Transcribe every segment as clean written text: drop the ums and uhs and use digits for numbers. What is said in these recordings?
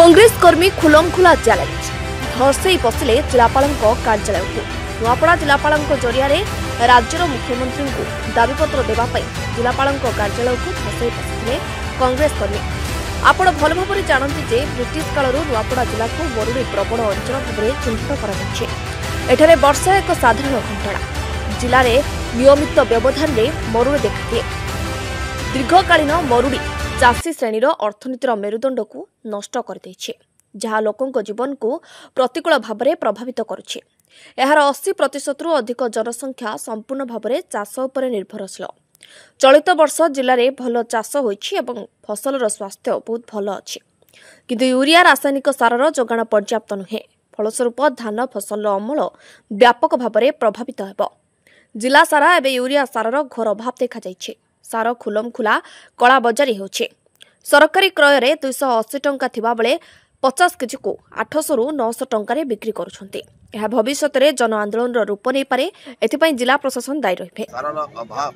कांग्रेस कर्मी खुलमखुला चैलेंज धर्सई पशिले जिलापाल कार्यालय को नुआपड़ा जिलापाल जरिया राज्यर मुख्यमंत्री को दाबीपत्र देवाई जिलापाल कार्यालय को धर्सई पशिले कांग्रेस कर्मी। आपण भल भाव जानते जे ब्रिटिश काल नुआपड़ा जिला को मरुड़ी प्रबल अंचल भाव चिन्हित कर वर्षा एक साधारण घटना जिले में नियमित व्यवधान में मरुड़ी देखा दीर्घकालीन मरुड़ी चाषी श्रेणीर अर्थनीतिर मेरुदंड को नष्ट कर जहाँ लोकों जीवन को प्रतिकूल भाव में प्रभावित करुछि। एहार 80% अधिक जनसंख्या संपूर्ण भाव में चाष उपर निर्भरशील। चलित वर्ष जिले में भल चाष होइछि एवं फसलर स्वास्थ्य बहुत भल अछि, किंतु यूरिया रासायनिक सारर जोगाण पर्याप्त नुहे। फलस्वरूप धान फसल अमल व्यापक भाव में प्रभावित हेब। जिला सारा एवं यूरिया सारर घोर अभाव देखा जाइछि। सार खुलमखुला कला बजारी होछि। सरकारी क्रय रे 280 टंका थिबा बेले 50 केजी को 800 रु 900 टंका बिक्री करुछन्ते। यह भविष्यत रे जन आंदोलन रूप नै पारे। एथिपई जिला प्रशासन दायी रहिबे। सारर अभाव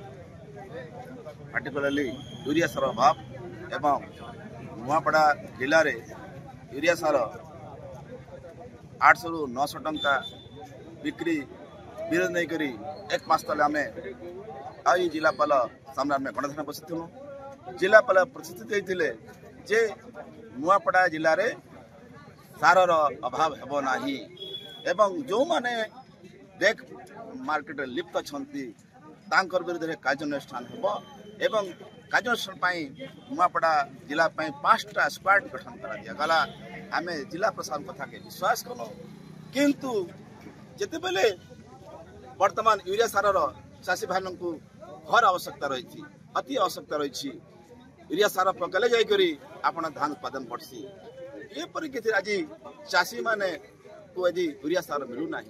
पार्टिकुलरली यूरिया सार अभाव एवं नुआपड़ा जिल्ला रे यूरिया सार 800 रु 900 टंका बिक्री विरोध नै करी एक मास तले आमे आई जिलापाल सामने में गणधान बसिलु। जिलापाल प्रतिश्रुति देइथिले जे नुआपड़ा जिले में सारर अभाव हेब नाही एवं जो माने ब्लैक मार्केट लिप्त छंती तांकर विरुद्ध रे कार्यानुष्ठान हेब एवं कार्यानुष्ठान पई नुआपड़ा जिला पई 5टा स्क्वाड गठन करा दिया गला। आमे जिला प्रशासन कथा के विश्वास करो, किंतु जेते बेले वर्तमान यूरिया सारर चाषी भाई को घर आवश्यकता रही अति आवश्यकता रही यूरिया सार पकले जाइकरी आपण धान उत्पादन बढ़सी। ये परिस्थिति आज चाषी माने को आज यूरिया सार मिलू ना।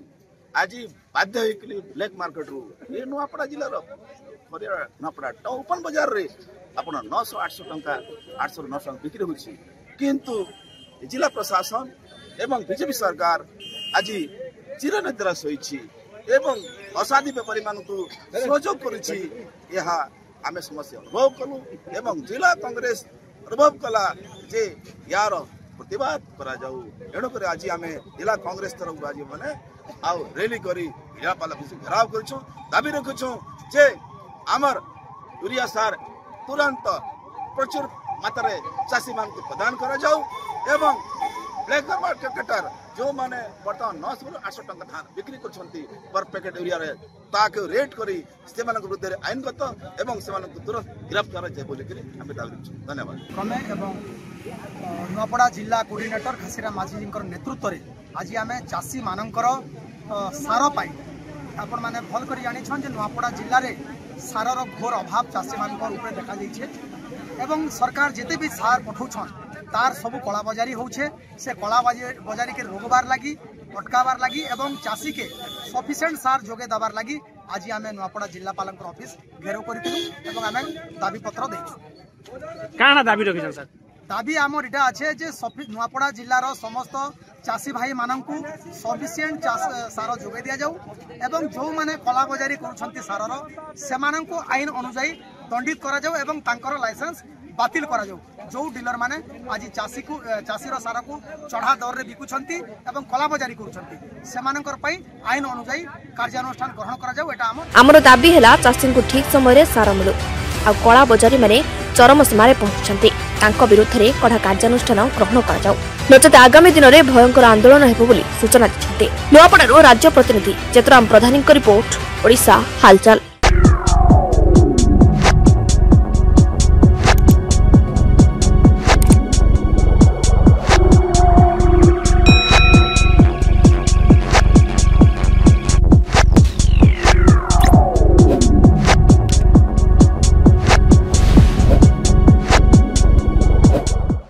आज बाध्य होइकली ब्लैक मार्केट रू ये नुआपड़ा जिलार नुआपड़ा ओपन बाजार रे आपण 900-800 टंका 800 900 टंका बिक्री होछि, किंतु जिला प्रशासन एवं बीजेपी सरकार आज चिरनिद्रा सोइछि एवं असाधी व्यापारी मानू सहयोग करुछि। यह आमे समस्या अनुभव कलु एवं जिला कांग्रेस अनुभव कला जे यार प्रतिवाद करा जाऊ। एणुक आज आमे जिला कांग्रेस तरफ आज माने आउ रैली करी जिलापाल घेराव करछु। दाबी रखुछु जे आमर यूरिया सार तुरंत प्रचुर मात्रा चाषी मान को प्रदान करा जाऊ एवं ब्लैक मार्केटर जो माने बर्तमान 900-800 टंका धान बिक्री करछंती पर पैकेट यूरिया रे ताके रेट करी से मानक विरुद्ध रे आईनगत एवं से मानक तुरंत गिरफ्तार जे बोली करी हम दाबी करछु। धन्यवाद। क्रमे एवं नुआपड़ा जिला कोऑर्डिनेटर घासीराम माझी नेतृत्व रे आज आमे चाषी मानकर सार पाई आपण माने भल करी जानि छन जे नुआपड़ा जिल्ला रे सारर घोर अभाव चाषी मानकर ऊपर देखा जाइछे एवं सरकार जेते भी सार पठाउछन तार सबू कला बजारी होछे। से कला बजारी के रोकबार लगी अटकाबार लगी एवं चाषी के सफिशिएंट सार जोगे दबार लगी आज आमे नुआपड़ा जिलापाल ऑफिस घेराव करितु एवं आमे दाबी पत्र देइछु। काना दाबी रखिछन सर? दाबी आमर इटा अच्छे जे नुआपड़ा जिलार समस्त चाषी भाई मानकू सफिशिएंट सार जोगे दिया जाऊ एवं जो माने कला बजारी करुछंती सारर सेमानंकु आईन अनुसार दंडित करा जाऊ एवं तांकर लाइसेंस बातिल करा जाऊ। जो डीलर माने आज चाषीर सार को चढ़ा दर रे बिकुछंती एवं कला बजारी करुछंती सेमानंकर पई आईन अनुसार कार्यानुष्ठान ग्रहण करा जाऊ। एटा हमर दाबी हैला चाषी को ठीक समय रे सार मिलू आ कला बजारी माने चरम सीमार पहुंचती विरुद्ध में कड़ा कार्यानुष्ठान ग्रहण कर नचेत आगामी दिन में भयंकर आंदोलन हेबो सूचना दी। नुआपड़ारू राज्य प्रतिनिधि जेतराम प्रधानी रिपोर्ट ओडिशा हालचाल।